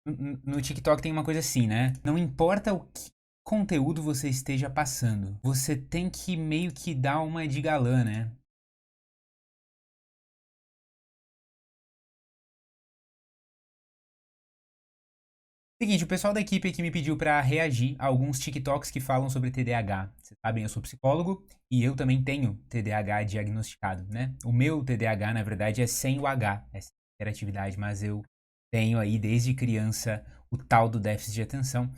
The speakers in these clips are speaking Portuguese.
No TikTok tem uma coisa assim, né? Não importa o que conteúdo você esteja passando, você tem que meio que dar uma de galã, né? Seguinte, o pessoal da equipe aqui me pediu pra reagir a alguns TikToks que falam sobre TDAH. Vocês sabem, eu sou psicólogo e eu também tenho TDAH diagnosticado, né? O meu TDAH, na verdade, é sem o H, é sem hiperatividade, mas eu tenho aí desde criança o tal do déficit de atenção.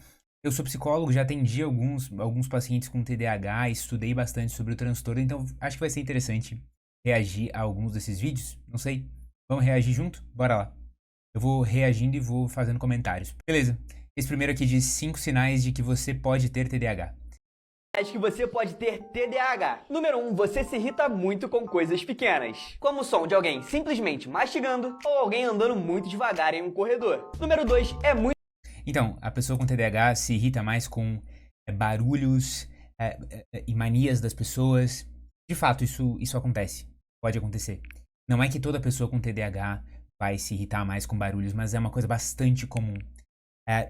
Eu sou psicólogo, já atendi alguns pacientes com TDAH, estudei bastante sobre o transtorno, então acho que vai ser interessante reagir a alguns desses vídeos. Não sei, vamos reagir junto? Bora lá. Eu vou reagindo e vou fazendo comentários. Beleza. Esse primeiro aqui diz 5 sinais de que você pode ter TDAH. Acho que você pode ter TDAH. Número 1, você se irrita muito com coisas pequenas, como o som de alguém simplesmente mastigando ou alguém andando muito devagar em um corredor. Número 2, é muito Então, a pessoa com TDAH se irrita mais com barulhos e manias das pessoas. De fato, isso acontece. Pode acontecer. Não é que toda pessoa com TDAH vai se irritar mais com barulhos, mas é uma coisa bastante comum.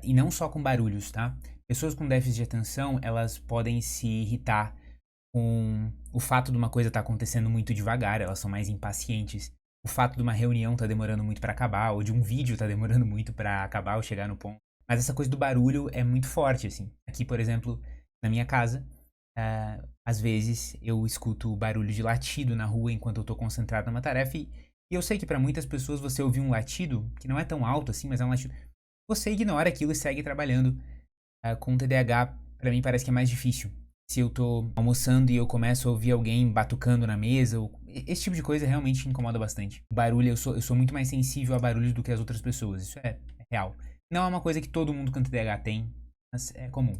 E não só com barulhos, tá? Pessoas com déficit de atenção, elas podem se irritar com o fato de uma coisa estar acontecendo muito devagar, elas são mais impacientes. O fato de uma reunião estar demorando muito para acabar, ou de um vídeo estar demorando muito para acabar ou chegar no ponto. Mas essa coisa do barulho é muito forte, assim. Aqui, por exemplo, na minha casa, às vezes eu escuto barulho de latido na rua enquanto eu tô concentrado numa tarefa e eu sei que para muitas pessoas você ouvir um latido, que não é tão alto assim, mas é um latido, você ignora aquilo e segue trabalhando. Com TDAH, pra mim parece que é mais difícil. Se eu tô almoçando e eu começo a ouvir alguém batucando na mesa, esse tipo de coisa realmente me incomoda bastante. O barulho, eu sou muito mais sensível a barulhos do que as outras pessoas. Isso é real. Não é uma coisa que todo mundo com TDAH tem, mas é comum.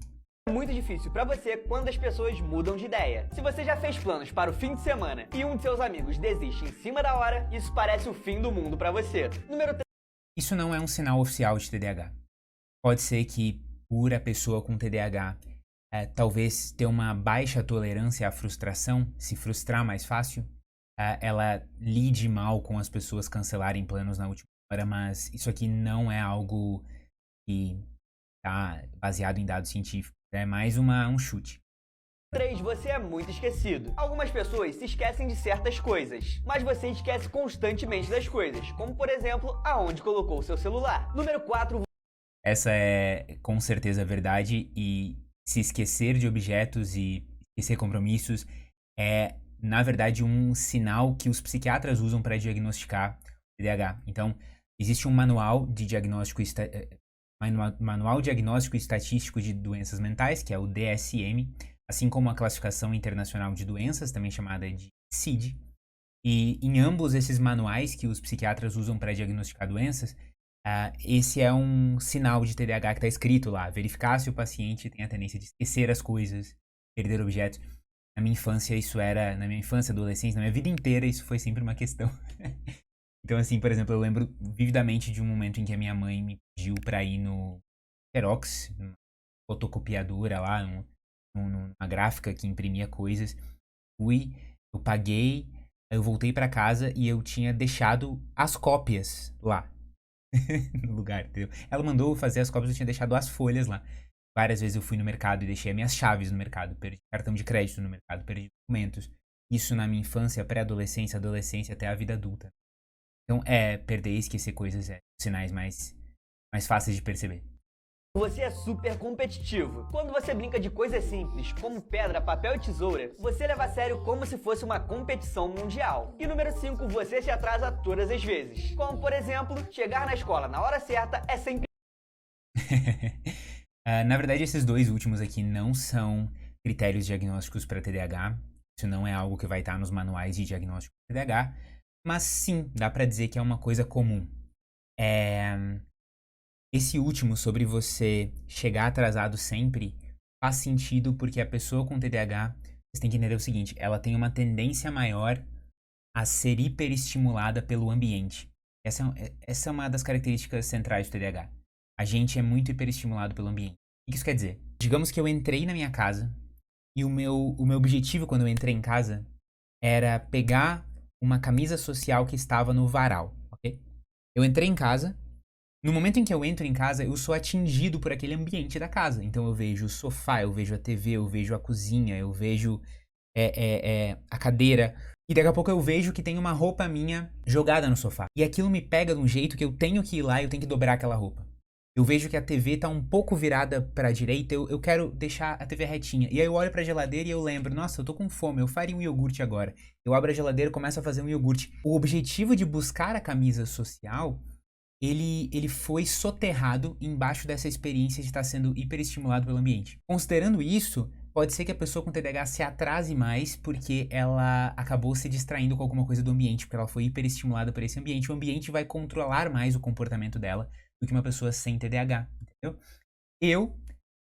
muito difícil pra você quando as pessoas mudam de ideia. Se você já fez planos para o fim de semana e um de seus amigos desiste em cima da hora, isso parece o fim do mundo pra você. Número 3, Isso não é um sinal oficial de TDAH. Pode ser que, por a pessoa com TDAH talvez ter uma baixa tolerância à frustração, se frustrar mais fácil, ela lide mal com as pessoas cancelarem planos na última hora, mas isso aqui não é algo que está baseado em dados científicos, é mais um chute. 3, você é muito esquecido. Algumas pessoas se esquecem de certas coisas, mas você esquece constantemente das coisas, como por exemplo, aonde colocou o seu celular. Número 4, Essa é com certeza verdade e se esquecer de objetos e esquecer compromissos é, na verdade, um sinal que os psiquiatras usam para diagnosticar TDAH. Então, existe um manual de diagnóstico manual diagnóstico e estatístico de doenças mentais, que é o DSM, assim como a classificação internacional de doenças, também chamada de CID. E em ambos esses manuais que os psiquiatras usam para diagnosticar doenças, esse é um sinal de TDAH que está escrito lá. Verificar se o paciente tem a tendência de esquecer as coisas, perder objetos. Na minha infância, na minha infância, adolescência, na minha vida inteira, isso foi sempre uma questão. Então, assim, por exemplo, eu lembro vividamente de um momento em que a minha mãe me pediu para ir no Xerox, numa fotocopiadora lá, numa gráfica que imprimia coisas. Fui, eu paguei, aí eu voltei para casa e eu tinha deixado as cópias lá. No lugar, entendeu? Ela mandou fazer as cópias, eu tinha deixado as folhas lá. Várias vezes eu fui no mercado e deixei as minhas chaves no mercado, perdi cartão de crédito no mercado, perdi documentos. Isso na minha infância, pré-adolescência, adolescência até a vida adulta. Então, perder e esquecer coisas sinais mais fáceis de perceber. você é super competitivo. Quando você brinca de coisas simples, como pedra, papel e tesoura, você leva a sério como se fosse uma competição mundial. E número 5, você se atrasa todas as vezes. Como, por exemplo, chegar na escola na hora certa é sempre Na verdade, esses dois últimos aqui não são critérios diagnósticos para TDAH. Isso não é algo que vai estar nos manuais de diagnóstico de TDAH. Mas sim, dá para dizer que é uma coisa comum. É, Esse último, sobre você chegar atrasado sempre, faz sentido porque a pessoa com TDAH, você tem que entender o seguinte, ela tem uma tendência maior a ser hiperestimulada pelo ambiente. Essa é uma das características centrais do TDAH. A gente é muito hiperestimulado pelo ambiente. O que isso quer dizer? Digamos que eu entrei na minha casa e o meu objetivo quando eu entrei em casa era pegar uma camisa social que estava no varal, ok? Eu entrei em casa, No momento em que eu entro em casa, eu sou atingido por aquele ambiente da casa. Então eu vejo o sofá, eu vejo a TV, eu vejo a cozinha, eu vejo a cadeira. E daqui a pouco eu vejo que tem uma roupa minha jogada no sofá. E aquilo me pega de um jeito que eu tenho que ir lá e eu tenho que dobrar aquela roupa. Eu vejo que a TV tá um pouco virada pra direita, eu quero deixar a TV retinha. E aí eu olho pra geladeira e eu lembro, nossa, eu tô com fome, eu faria um iogurte agora. Eu abro a geladeira e começo a fazer um iogurte. O objetivo de buscar a camisa social, ele foi soterrado embaixo dessa experiência de estar sendo hiperestimulado pelo ambiente. Considerando isso, pode ser que a pessoa com TDAH se atrase mais porque ela acabou se distraindo com alguma coisa do ambiente, porque ela foi hiperestimulada por esse ambiente. O ambiente vai controlar mais o comportamento dela do que uma pessoa sem TDAH, entendeu? Eu,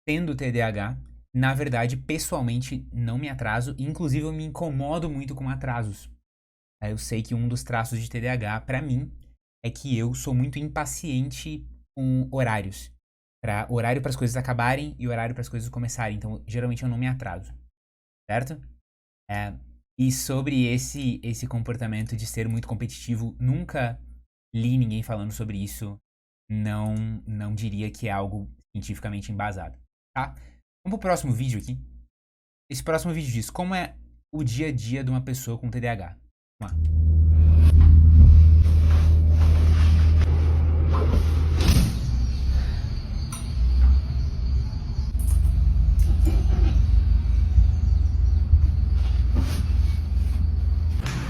tendo TDAH, na verdade, pessoalmente, não me atraso, inclusive eu me incomodo muito com atrasos. Eu sei que um dos traços de TDAH, pra mim, é que eu sou muito impaciente com horários. Horário para as coisas acabarem e horário para as coisas começarem. Então, geralmente eu não me atraso, certo? E sobre esse comportamento de ser muito competitivo, nunca li ninguém falando sobre isso. Não diria que é algo cientificamente embasado, tá? Vamos pro próximo vídeo aqui. Esse próximo vídeo diz como é o dia a dia de uma pessoa com TDAH. Vamos lá.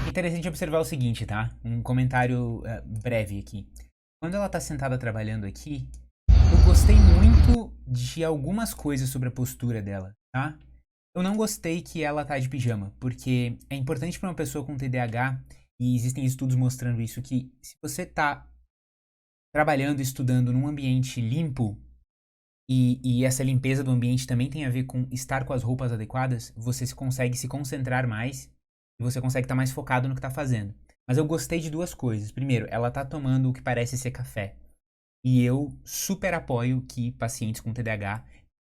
É interessante observar o seguinte, tá? Um comentário breve aqui. Quando ela tá sentada trabalhando aqui, eu gostei muito de algumas coisas sobre a postura dela, tá? Eu não gostei que ela tá de pijama, porque é importante para uma pessoa com TDAH, e existem estudos mostrando isso, que se você tá trabalhando, estudando num ambiente limpo, e essa limpeza do ambiente também tem a ver com estar com as roupas adequadas, você consegue se concentrar mais e você consegue estar mais focado no que tá fazendo. Mas eu gostei de duas coisas. Primeiro, ela tá tomando o que parece ser café. E eu super apoio que pacientes com TDAH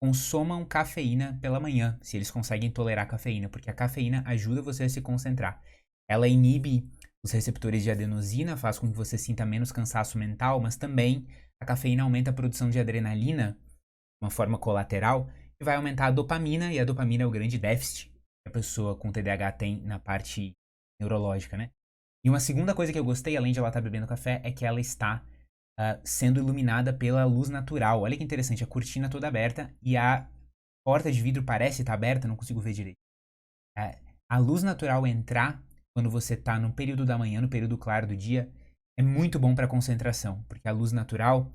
consomam cafeína pela manhã, se eles conseguem tolerar cafeína, porque a cafeína ajuda você a se concentrar. Ela inibe os receptores de adenosina, faz com que você sinta menos cansaço mental, mas também a cafeína aumenta a produção de adrenalina, de uma forma colateral, e vai aumentar a dopamina, e a dopamina é o grande déficit que a pessoa com TDAH tem na parte neurológica, né? E uma segunda coisa que eu gostei, além de ela estar bebendo café, é que ela está sendo iluminada pela luz natural. Olha que interessante, a cortina toda aberta e a porta de vidro parece estar aberta, não consigo ver direito. A luz natural entrar quando você está no período da manhã, no período claro do dia, é muito bom para concentração, porque a luz natural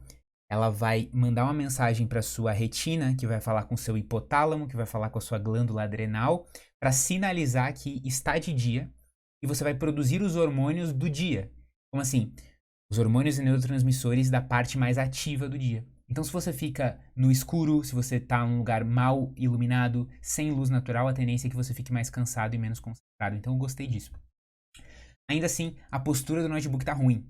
ela vai mandar uma mensagem para sua retina, que vai falar com o seu hipotálamo, que vai falar com a sua glândula adrenal, para sinalizar que está de dia e você vai produzir os hormônios do dia. Como assim? Os hormônios e neurotransmissores da parte mais ativa do dia. Então, se você fica no escuro, se você está num lugar mal iluminado, sem luz natural, a tendência é que você fique mais cansado e menos concentrado. Então, eu gostei disso. Ainda assim, a postura do notebook está ruim.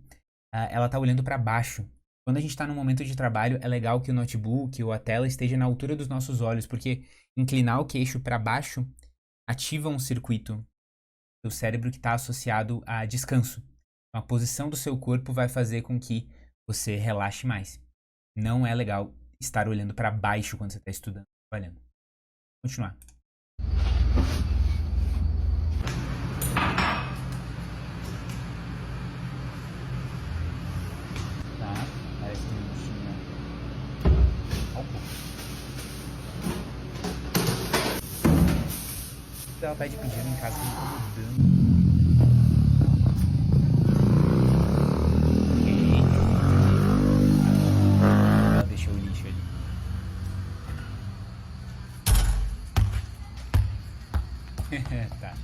Ela está olhando para baixo. Quando a gente está num momento de trabalho, é legal que o notebook ou a tela esteja na altura dos nossos olhos, porque inclinar o queixo para baixo ativa um circuito do cérebro que está associado a descanso. A posição do seu corpo vai fazer com que você relaxe mais. Não é legal estar olhando para baixo quando você está estudando, trabalhando. Continuar. Tá, parece que não tinha. Ó, um pouco. Ela tá de pijama em casa, tá incomodando. Deixou o lixo ali. Tá.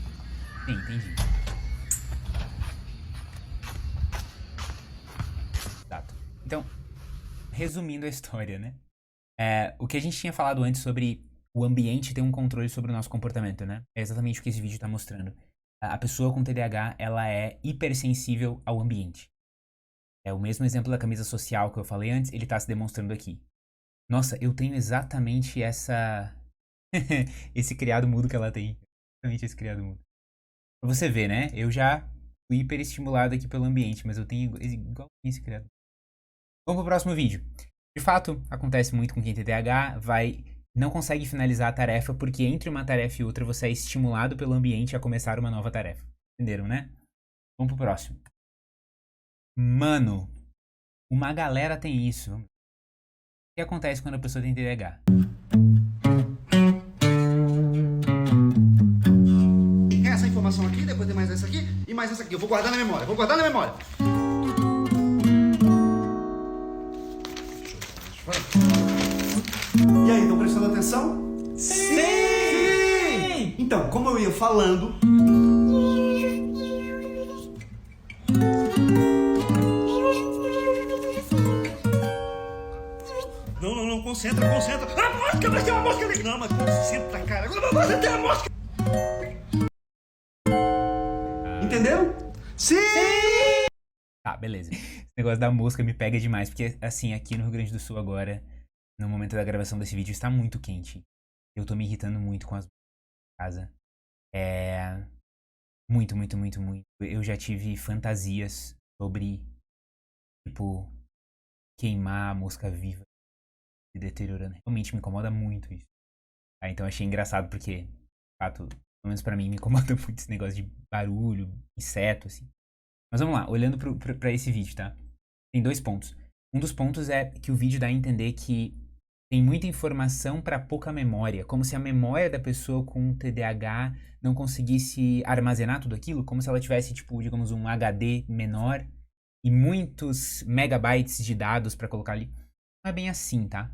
Sim, entendi. Exato. Então, resumindo a história, né? O que a gente tinha falado antes sobre o ambiente ter um controle sobre o nosso comportamento, né? É exatamente o que esse vídeo está mostrando. A pessoa com TDAH, ela é hipersensível ao ambiente. É o mesmo exemplo da camisa social que eu falei antes, ele está se demonstrando aqui. Nossa, eu tenho exatamente esse criado mudo que ela tem. Exatamente esse criado mudo. Pra você ver, né? Eu já fui hiperestimulado aqui pelo ambiente, mas eu tenho igual esse criado. Vamos pro próximo vídeo. De fato, acontece muito com quem tem TDAH, não consegue finalizar a tarefa porque entre uma tarefa e outra você é estimulado pelo ambiente a começar uma nova tarefa. Entenderam, né? Vamos pro próximo. Mano, uma galera tem isso. O que acontece quando a pessoa tem TDAH? Essa informação aqui, depois tem mais essa aqui e mais essa aqui. Eu vou guardar na memória, vou guardar na memória. E aí, estão prestando atenção? Sim! Então, como eu ia falando... Não, concentra. A mosca, vai ter uma mosca ali. Não, mas concentra, cara. Você tem a mosca. Entendeu? Sim! Tá, beleza. Esse negócio da mosca me pega demais, porque, assim, aqui no Rio Grande do Sul agora, no momento da gravação desse vídeo, está muito quente. Eu tô me irritando muito com as moscas em casa. Muito. Eu já tive fantasias sobre, tipo, queimar a mosca viva e deteriorando. Realmente me incomoda muito isso. Tá, então achei engraçado porque, de fato, pelo menos pra mim, me incomoda muito esse negócio de barulho, inseto, assim. Mas vamos lá, olhando pra esse vídeo, tá? Tem 2 pontos. Um dos pontos é que o vídeo dá a entender que tem muita informação para pouca memória. Como se a memória da pessoa com TDAH não conseguisse armazenar tudo aquilo. Como se ela tivesse, tipo, digamos, um HD menor e muitos megabytes de dados para colocar ali. Não é bem assim, tá?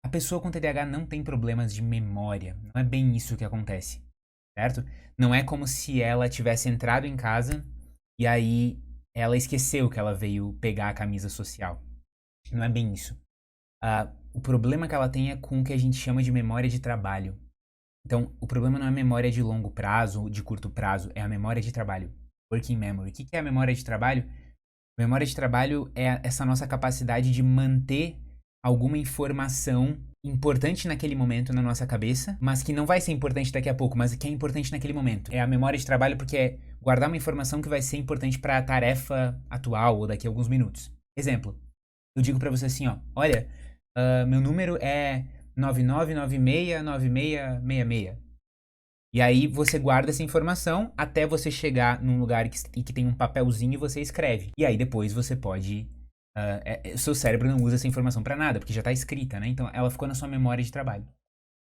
A pessoa com TDAH não tem problemas de memória. Não é bem isso que acontece, certo? Não é como se ela tivesse entrado em casa e aí ela esqueceu que ela veio pegar a camisa social. Não é bem isso. O problema que ela tem é com o que a gente chama de memória de trabalho. Então, o problema não é a memória de longo prazo ou de curto prazo, é a memória de trabalho. Working memory. O que é a memória de trabalho? A memória de trabalho é essa nossa capacidade de manter alguma informação importante naquele momento na nossa cabeça, mas que não vai ser importante daqui a pouco, mas que é importante naquele momento. É a memória de trabalho porque é guardar uma informação que vai ser importante para a tarefa atual ou daqui a alguns minutos. Exemplo, eu digo para você assim, ó, olha, meu número é 99969666. E aí você guarda essa informação até você chegar num lugar que tem um papelzinho e você escreve. E aí depois você pode... o seu cérebro não usa essa informação pra nada, porque já tá escrita, né? Então ela ficou na sua memória de trabalho.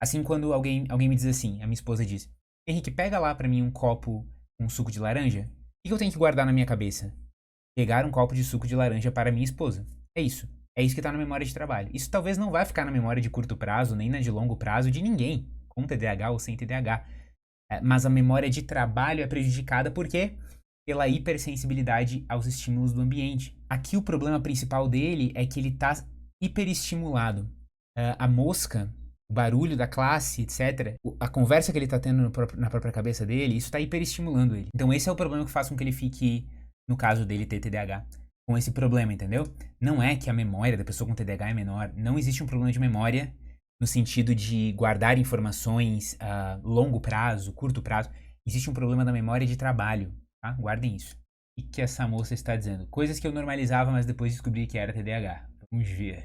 Assim, quando alguém me diz assim, a minha esposa diz, Henrique, pega lá pra mim um copo com suco de laranja. O que eu tenho que guardar na minha cabeça? Pegar um copo de suco de laranja para minha esposa. É isso. É isso que tá na memória de trabalho. Isso talvez não vai ficar na memória de curto prazo, nem na de longo prazo de ninguém, com TDAH ou sem TDAH. Mas a memória de trabalho é prejudicada por quê? Pela hipersensibilidade aos estímulos do ambiente. Aqui o problema principal dele é que ele está hiperestimulado. A mosca, o barulho da classe, etc., a conversa que ele está tendo na própria cabeça dele, isso está hiperestimulando ele. Então esse é o problema que faz com que ele fique, no caso dele, ter TDAH. Com esse problema, entendeu? Não é que a memória da pessoa com TDAH é menor. Não existe um problema de memória no sentido de guardar informações a longo prazo, curto prazo. Existe um problema da memória de trabalho. Tá? Guardem isso. O que essa moça está dizendo? Coisas que eu normalizava, mas depois descobri que era TDAH. Vamos ver.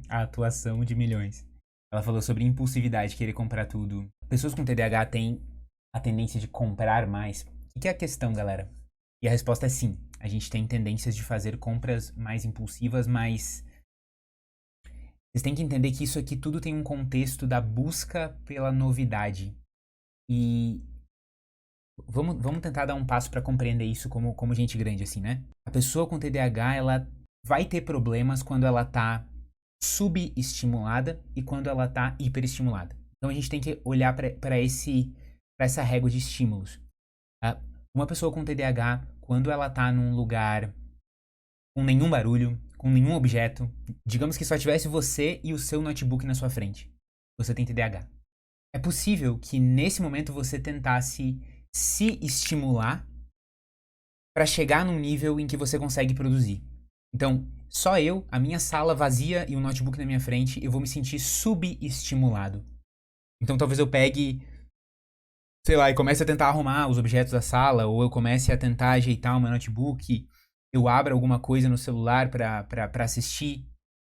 A atuação de milhões. Ela falou sobre impulsividade, querer comprar tudo. Pessoas com TDAH têm a tendência de comprar mais. O que é a questão, galera? E a resposta é sim. A gente tem tendências de fazer compras mais impulsivas, mas vocês têm que entender que isso aqui tudo tem um contexto da busca pela novidade. E vamos tentar dar um passo para compreender isso como gente grande, assim, né? A pessoa com TDAH, ela vai ter problemas quando ela tá subestimulada e quando ela tá hiperestimulada. Então a gente tem que olhar para essa régua de estímulos. Uma pessoa com TDAH, quando ela tá num lugar com nenhum barulho, com nenhum objeto, digamos que só tivesse você e o seu notebook na sua frente, você tem TDAH. É possível que nesse momento você tentasse se estimular para chegar num nível em que você consegue produzir. Então, só eu, a minha sala vazia e um notebook na minha frente, eu vou me sentir subestimulado. Então talvez eu pegue, sei lá, e comece a tentar arrumar os objetos da sala, ou eu comece a tentar ajeitar o meu notebook, eu abro alguma coisa no celular pra assistir,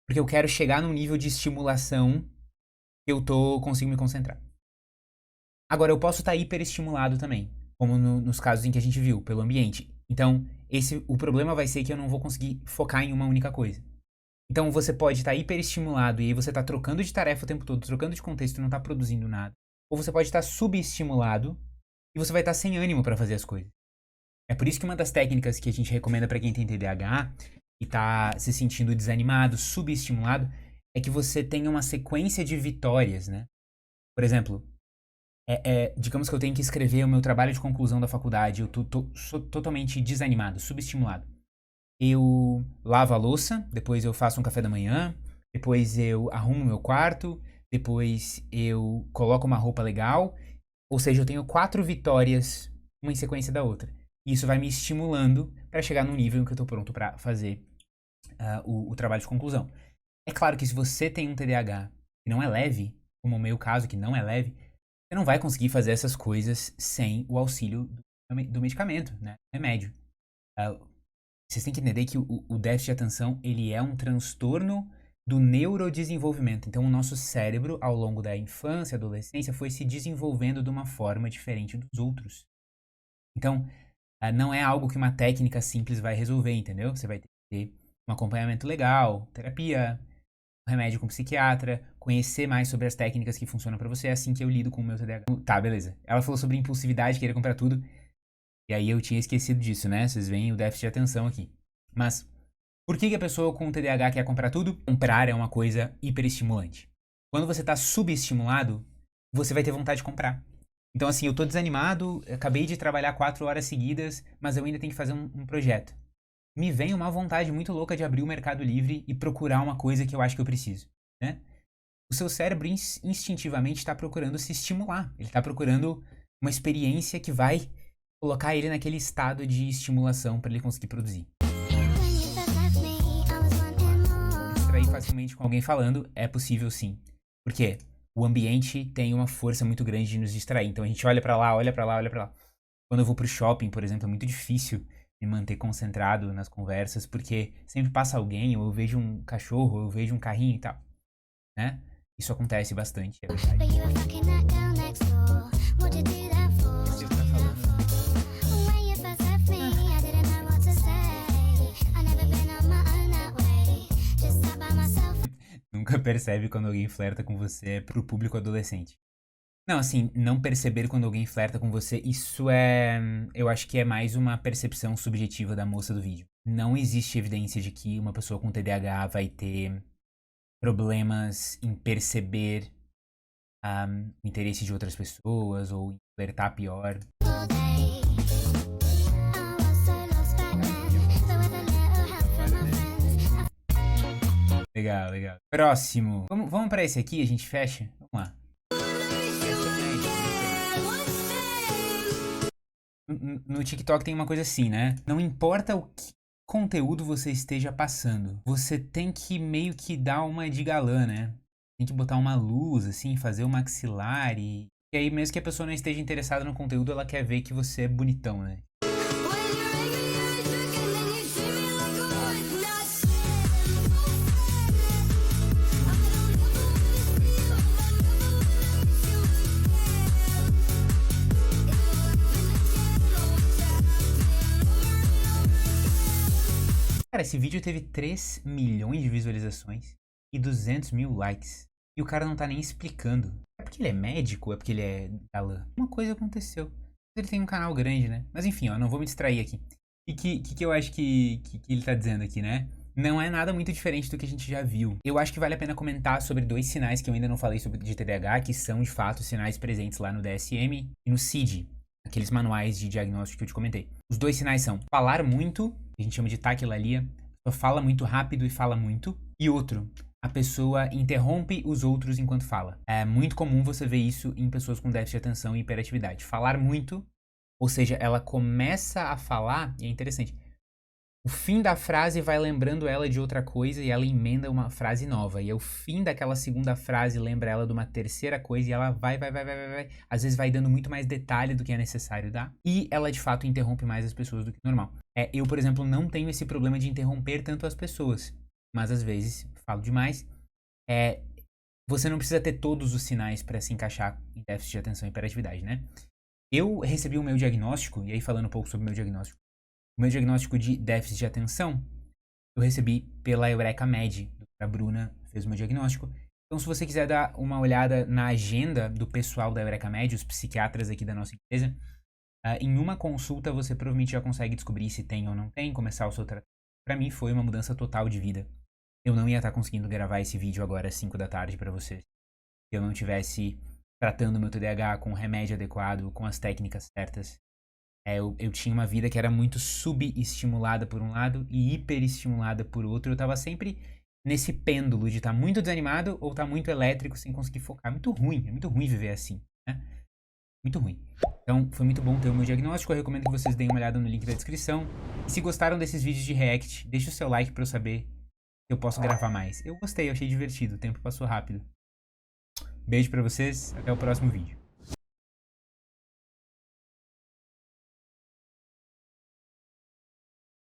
porque eu quero chegar num nível de estimulação que eu consigo me concentrar. Agora, eu posso estar hiperestimulado também, como nos casos em que a gente viu, pelo ambiente. Então, o problema vai ser que eu não vou conseguir focar em uma única coisa. Então, você pode estar hiperestimulado e aí você está trocando de tarefa o tempo todo, trocando de contexto e não está produzindo nada. Ou você pode estar subestimulado e você vai estar sem ânimo para fazer as coisas. É por isso que uma das técnicas que a gente recomenda para quem tem TDAH e está se sentindo desanimado, subestimulado, é que você tenha uma sequência de vitórias, né? Por exemplo, digamos que eu tenho que escrever o meu trabalho de conclusão da faculdade, eu sou totalmente desanimado, subestimulado. Eu lavo a louça, depois eu faço um café da manhã, depois eu arrumo meu quarto, depois eu coloco uma roupa legal, ou seja, eu tenho 4 vitórias, uma em sequência da outra. E isso vai me estimulando para chegar num nível em que eu tô pronto para fazer o trabalho de conclusão. É claro que se você tem um TDAH que não é leve, como o meu caso, que não é leve, você não vai conseguir fazer essas coisas sem o auxílio do medicamento, né? Remédio. Vocês têm que entender que o déficit de atenção, ele é um transtorno do neurodesenvolvimento. Então, o nosso cérebro, ao longo da infância, adolescência, foi se desenvolvendo de uma forma diferente dos outros. Então, não é algo que uma técnica simples vai resolver, entendeu? Você vai ter um acompanhamento legal, terapia, remédio com psiquiatra, conhecer mais sobre as técnicas que funcionam pra você. É assim que eu lido com o meu TDAH. Tá, beleza. Ela falou sobre impulsividade, querer comprar tudo. E aí eu tinha esquecido disso, né? Vocês veem o déficit de atenção aqui. Mas, por que a pessoa com TDAH quer comprar tudo? Comprar é uma coisa hiperestimulante. Quando você tá subestimulado, você vai ter vontade de comprar. Então, assim, eu tô desanimado, acabei de trabalhar 4 horas seguidas, mas eu ainda tenho que fazer um projeto. Me vem uma vontade muito louca de abrir o Mercado Livre e procurar uma coisa que eu acho que eu preciso, né? O seu cérebro instintivamente está procurando se estimular. Ele está procurando uma experiência que vai colocar ele naquele estado de estimulação para ele conseguir produzir. Distrair facilmente com alguém falando é possível sim. Por quê? O ambiente tem uma força muito grande de nos distrair. Então a gente olha pra lá, olha pra lá, olha pra lá. Quando eu vou pro shopping, por exemplo, é muito difícil me manter concentrado nas conversas, porque sempre passa alguém, ou eu vejo um cachorro, ou eu vejo um carrinho e tal, né? Isso acontece bastante, é verdade. Nunca percebe quando alguém flerta com você pro público adolescente. Não, assim, não perceber quando alguém flerta com você, isso eu acho que é mais uma percepção subjetiva da moça do vídeo. Não existe evidência de que uma pessoa com TDAH vai ter problemas em perceber o interesse de outras pessoas ou em flertar pior. Legal, legal. Próximo. Vamos pra esse aqui, a gente fecha? Vamos lá. No TikTok tem uma coisa assim, né? Não importa o que conteúdo você esteja passando, você tem que meio que dar uma de galã, né? Tem que botar uma luz, assim, fazer o maxilar e aí mesmo que a pessoa não esteja interessada no conteúdo, ela quer ver que você é bonitão, né? Cara, esse vídeo teve 3 milhões de visualizações e 200 mil likes. E o cara não tá nem explicando. É porque ele é médico ou é porque ele é galã? Uma coisa aconteceu. Ele tem um canal grande, né? Mas enfim, ó, não vou me distrair aqui. E que eu acho que ele tá dizendo aqui, né? Não é nada muito diferente do que a gente já viu. Eu acho que vale a pena comentar sobre 2 sinais que eu ainda não falei sobre de TDAH, que são de fato sinais presentes lá no DSM e no CID. Aqueles manuais de diagnóstico que eu te comentei. Os 2 sinais são falar muito, que a gente chama de taquilalia. A pessoa fala muito rápido e fala muito. E outro, a pessoa interrompe os outros enquanto fala. É muito comum você ver isso em pessoas com déficit de atenção e hiperatividade. Falar muito, ou seja, ela começa a falar, e é interessante, o fim da frase vai lembrando ela de outra coisa e ela emenda uma frase nova. E o fim daquela segunda frase lembra ela de uma terceira coisa e ela vai. Às vezes vai dando muito mais detalhe do que é necessário dar. E ela, de fato, interrompe mais as pessoas do que normal. Eu, por exemplo, não tenho esse problema de interromper tanto as pessoas. Mas, às vezes, falo demais. Você não precisa ter todos os sinais para se encaixar em déficit de atenção e hiperatividade, né? Eu recebi o meu diagnóstico, e aí falando um pouco sobre o meu diagnóstico. O meu diagnóstico de déficit de atenção, eu recebi pela Eureka Med. A Bruna fez o meu diagnóstico. Então, se você quiser dar uma olhada na agenda do pessoal da Eureka Med, os psiquiatras aqui da nossa empresa, em uma consulta você provavelmente já consegue descobrir se tem ou não tem, começar o seu tratamento. Pra mim, foi uma mudança total de vida. Eu não ia estar conseguindo gravar esse vídeo agora às 5 da tarde pra vocês. Se eu não tivesse tratando o meu TDAH com o remédio adequado, com as técnicas certas. Eu tinha uma vida que era muito subestimulada por um lado e hiperestimulada por outro. Eu tava sempre nesse pêndulo de estar muito desanimado ou estar muito elétrico sem conseguir focar. É muito ruim viver assim, né? Muito ruim. Então, foi muito bom ter o meu diagnóstico. Eu recomendo que vocês deem uma olhada no link da descrição. E se gostaram desses vídeos de React, deixa o seu like pra eu saber que eu posso gravar mais. Eu gostei, eu achei divertido. O tempo passou rápido. Beijo pra vocês, até o próximo vídeo.